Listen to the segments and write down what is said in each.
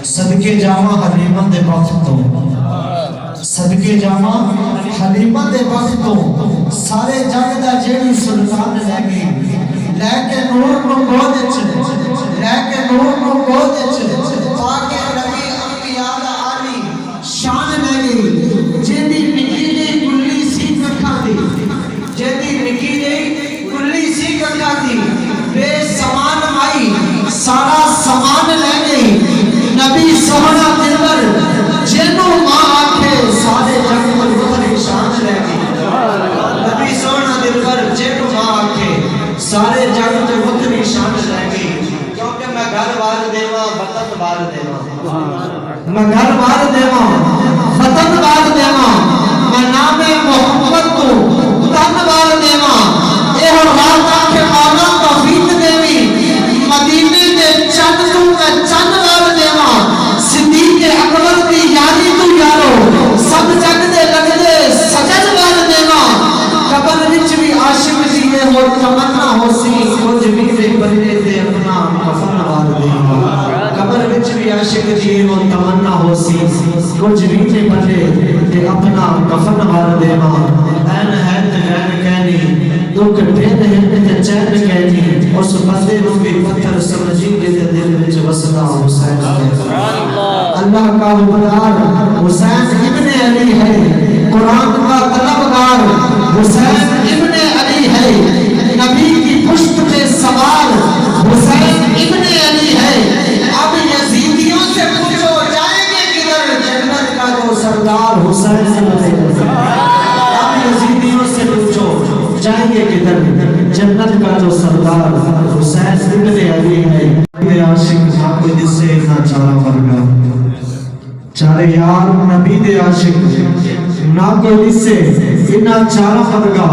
صدقے جاواں حلیمہ دے وقت تو، صدقے جاواں حلیمہ دے وقت تو، سارے جگ دا جیڑی سلطان لے گئی، لے کے نور نو گود وچ، لے کے نور نو گود وچ، پاک نبی انبیاء دا عالی شان لے گئی، جیڑی نکی جی کلی سی ککھاں دی، جیڑی نکی جی کلی سی ککھاں دی، بے سامان آئی، سارا سامان لے گئی، نبی سونا دلبر جنوں ماں آکھے سارے جگ پر وطن شان لے گئی، نبی سونا دلبر جنوں ماں آکھے سارے جگ پر وطن شان لے گئی، کیونکہ میں گھر بار دیواں وطن بار دیواں، میں گھر بار دیواں وطن بار دیواں، میں نام محمد تو تن بار دیواں، اے رات آکھے مولا توفیق دیوی، مدینے دے چند تو میں چند بار دیواں، صدیق اکبر دی یاری تو یارو، سب جگ دے لگدے سجد بار دیواں، قبر وچ بھی عاشق جیے ہو تمنا ہو سی، کچھ بھی دے بندے دے اپنا کفن بار دیواں، قبر وچ بھی عاشق جیے ہو تمنا ہو سی، کچھ بھی دے بندے دے اپنا کفن بار دیواں، این ہے تے غیر کہنی دکھ دین ہے تے چین کہنی، اس بندے نو بھی پتھر سمجھی کے دل وچ وسدا حسین اللہ کا حکمران حسین ابن علی ہے، قرآن کا طلبگار حسین ابن علی ہے، نبی کی پشت پہ سوار حسین ابن علی ہے، اب یزیدیوں سے پوچھو جائیں گے کدھر، جنت کا جو سردار حسین ابن علی ہے، اب یزیدیوں سے پوچھو جائیں گے کدھر، جنت کا جو سردار حسین ابن علی ہے، میرے عاشق نہ کوئی جس سے نہ چارہ فرگا، چارے یار نبی دے عاشق نہ کوئی جس سے انہا چارہ فرگا،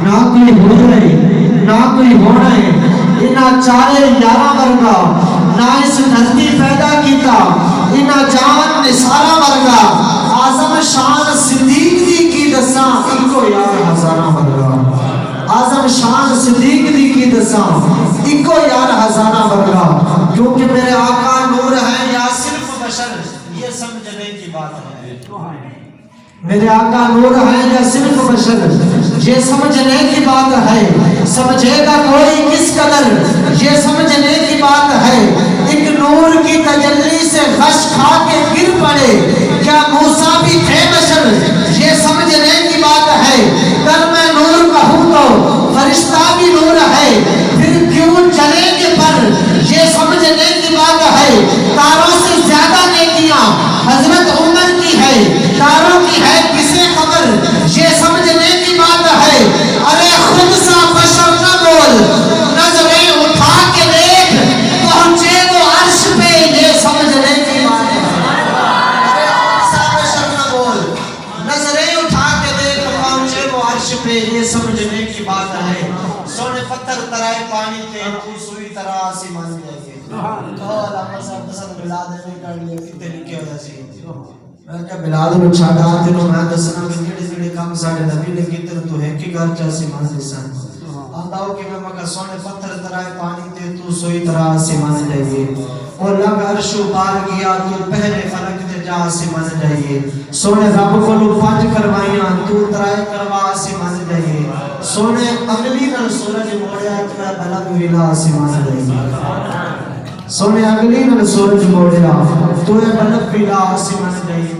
نہ کوئی ہو رہے نہ کوئی ہو رہے، انہا چارے یارہ ورگا، نہ اس دھرتی پیدا کیتا، انہا جان نثارہ ورگا، آزم شان صدیق دی کی دساں ایکو یار ہزارہ ورگا، آزم شان صدیق دی کی دساں ایکو یار ہزارہ ورگا، کیونکہ میرے آقا نور ہے یا صرف بشر، یہ سمجھنے کی بات ہے، میرے آقا نور ہے یا صرف بشر، یہ سمجھنے کی بات ہے، سمجھے گا کوئی کس قدر، یہ سمجھنے کی بات ہے، ایک نور کی تجلی سے غش کھا کے گر پڑے، کیا موسیٰ بھی تھے بشر، یہ سمجھنے کی بات ہے، اگر میں نور کہوں تو فرشتہ بھی نور ہے، پھر کیوں چلیں گے پر، یہ سمجھنے کی بات ہے، تاروں سے زیادہ نیکیاں حضرت عمر کی ہے، تاروں کی ہے کسے خبر، یہ سمجھنے کی بات ہے، ارے خود سا بشر نہ بول، نظریں اٹھا کے دیکھ، پہنچے وہ عرش پہ، یہ سمجھنے کی بات ہے، ارے خود سا بشر نہ بول، نظریں اٹھا کے دیکھ، پہنچے وہ عرش پہ، یہ سمجھنے کی بات ہے، سونے پتھر ترائے پانی کے تو سوئی طرح آسمان جائے، اور آپ صاحب دسن بلاد میں کر لئے کتے لکھے ہو جاسی، میں کہا بلاد میں چھاڑا آتے نو میں دسنا میں جڑے جڑے کام ساڑے نبی نے کیتے تو ہے کی گھر چاسی مان دسن، آنداؤ کہ میں مکہ سونے پتھر ترائے پانی تے تو سوئی طرح آسمان جائیے، اور لگ عرشو پار گیا تو پہلے فلک تے جا آسمان جائیے، سونے رب کو لو پانچ کروائیاں تو ترائے کروا آسمان جائیے، سونے اگلی نہ سورج موڑیا تو میں بلد ویلا آسمان جائیے، سونے اگلی نہ سورج موڑیا تو میں بلد ویلا آسمان جائیے،